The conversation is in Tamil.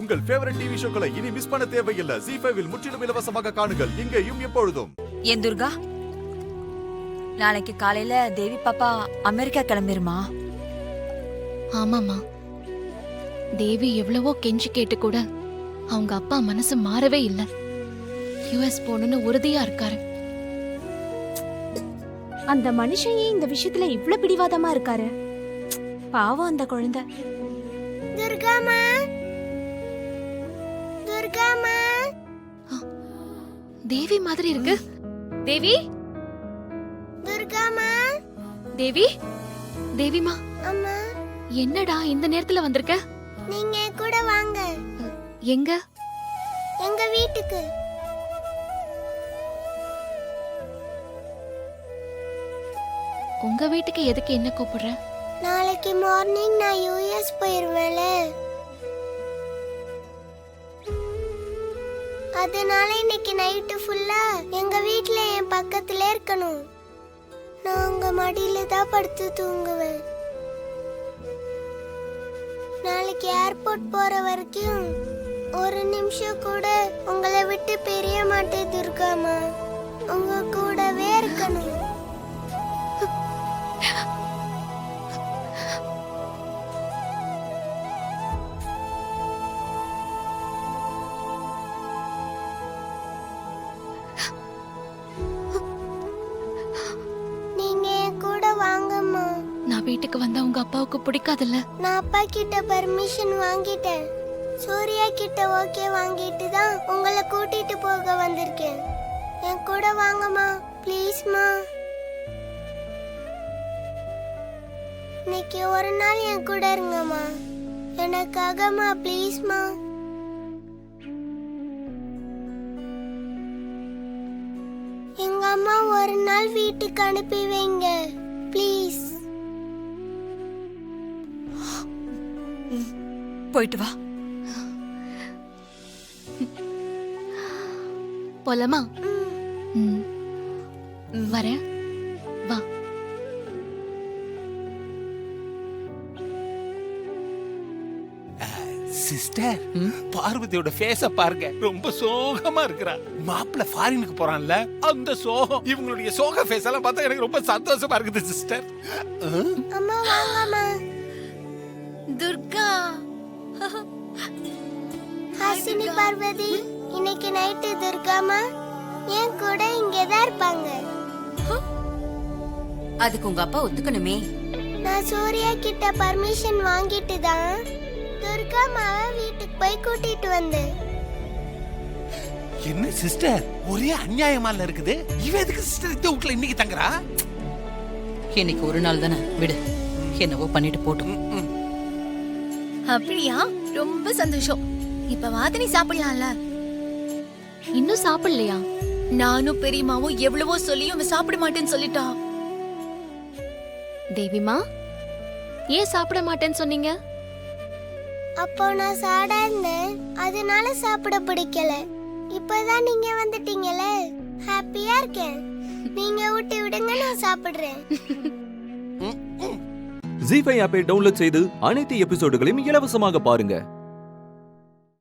உங்கள் ஃபேவரட் டிவி ஷோக்களை இனி மிஸ் பண்ண தேவையில்லை. ZEE5 இல் முற்றிலும் இலவசமாக காணுங்கள், இங்கேயும் எப்பொழுதும். ஏன் துர்கா, நாளைக்கு காலையில தேவி பாப்பா அமெரிக்கா கிளம்பிருமா? ஆமாமா, தேவி எவ்வளவோ கெஞ்சி கேட்டு கூட அவங்க அப்பா மனசு மாறவே இல்ல. யுஎஸ் போகணும்னு உறுதியா இருக்காரு. அந்த மனுஷன் ஏன் இந்த விஷயத்துல இவ்ளோ பிடிவாதமா இருக்காரு? பாவம் அந்த குழந்தை. துர்காமா, துர்காமா, தேவி மாதிரி இருக்கு. தேவி, துர்காமா, தேவி, தேவிமா, அம்மா, என்னடா இந்த நேரத்துல வந்திருக்க? நீங்க கூட வாங்க. எங்க? எங்க வீட்டுக்கு. உங்க வீட்டுக்கு எதுக்கு என்ன கூப்பிடுற? நாளைக்கு மார்னிங் நான் யுஎஸ் போயிருவேன்ல, அதனால இன்னைக்கு நைட்டு ஃபுல்லா எங்க வீட்ல என் பக்கத்துல இருக்கணும். நான் உங்க மடியில தான் படுத்து தூங்குவேன். நாளைக்கு ஏர்போர்ட் போற வரைக்கும் ஒரு நிமிஷம் கூட உங்களை விட்டு பிரிய மாட்டேன் துர்காமா. உங்க கூடவே இருக்கணும். நீங்க என் கூட வாங்கம்மா. நான் வீட்டுக்கு வந்தா உங்க அப்பாவுக்கு பிடிக்காதுல்ல? நான் அப்பா கிட்ட பர்மிஷன் வாங்கிட்டேன். சூர்யா கிட்ட ஓகே வாங்கிட்டு தான் உங்களை கூட்டிட்டு போக வந்திருக்கேன். என் கூட வாங்கம்மா, ப்ளீஸ்மா. இன்னைக்கு ஒரு நாள் என் கூட இருங்கம்மா, எனக்காகம்மா, ப்ளீஸ்மா. எங்க அம்மா ஒரு நாள் வீட்டுக்கு அனுப்பி வைங்க ப்ளீஸ். போயிட்டு வா. போலாமா? வரேன், வா. சிஸ்டர், பார்வதியோட ஃபேஸ பாருங்க, ரொம்ப சோகமா இருக்கறா. மாப்பிள்ள ஃபாரினுக்கு போறான்ல, அந்த சோகம். இவங்களுடைய சோக ஃபேஸ் எல்லாம் பார்த்தா எனக்கு ரொம்ப சந்தோஷமா இருக்குது சிஸ்டர். அம்மா வாங்கம்மா. துர்கா, ஹாசினி, பார்வதி, இன்னைக்கு நைட்டு துர்காமா என் கூட இங்கே தான் இருப்பாங்க. அதுக்கு உங்க அப்பா ஒத்துக்கணுமே. நான் சூர்யா கிட்ட பர்மிஷன் வாங்கிட்டு தான் துர்காமாவை வீட்டுக்கு போய் கூட்டிட்டு வந்தேன். என்ன சிஸ்டர், ஒரே அநியாயமா இருக்குது. இவ எதுக்கு சிஸ்டர் இந்த வீட்ல இன்னைக்கு தங்கறா? இன்னைக்கு ஒரு நாள் தானே, விடு. என்னவோ பண்ணிட்டு போட்டும். அப்படியா? ரொம்ப சந்தோஷம். இப்ப வாதினி சாப்பிடலாம்ல? இன்னும் சாப்பிடலையா? நானும் பெரியமாவும் எவ்வளவோ சொல்லியும் அவன் சாப்பிட மாட்டேன்னு சொல்லிட்டா. தேவிமா, ஏன் சாப்பிட மாட்டேன்னு சொன்னீங்க? அப்போ நான் சாடா இருந்தேன், அதனால சாப்பிட பிடிக்கல. இப்பதான் நீங்க வந்துட்டீங்களே, ஹாப்பியா இருக்கேன். நீங்க ஊட்டி விடுங்க, நான் சாப்பிடுறேன். ZEE5 ஆப்பை டவுன்லோட் செய்து அனைத்து எபிசோடுகளையும் இலவசமாக பாருங்க.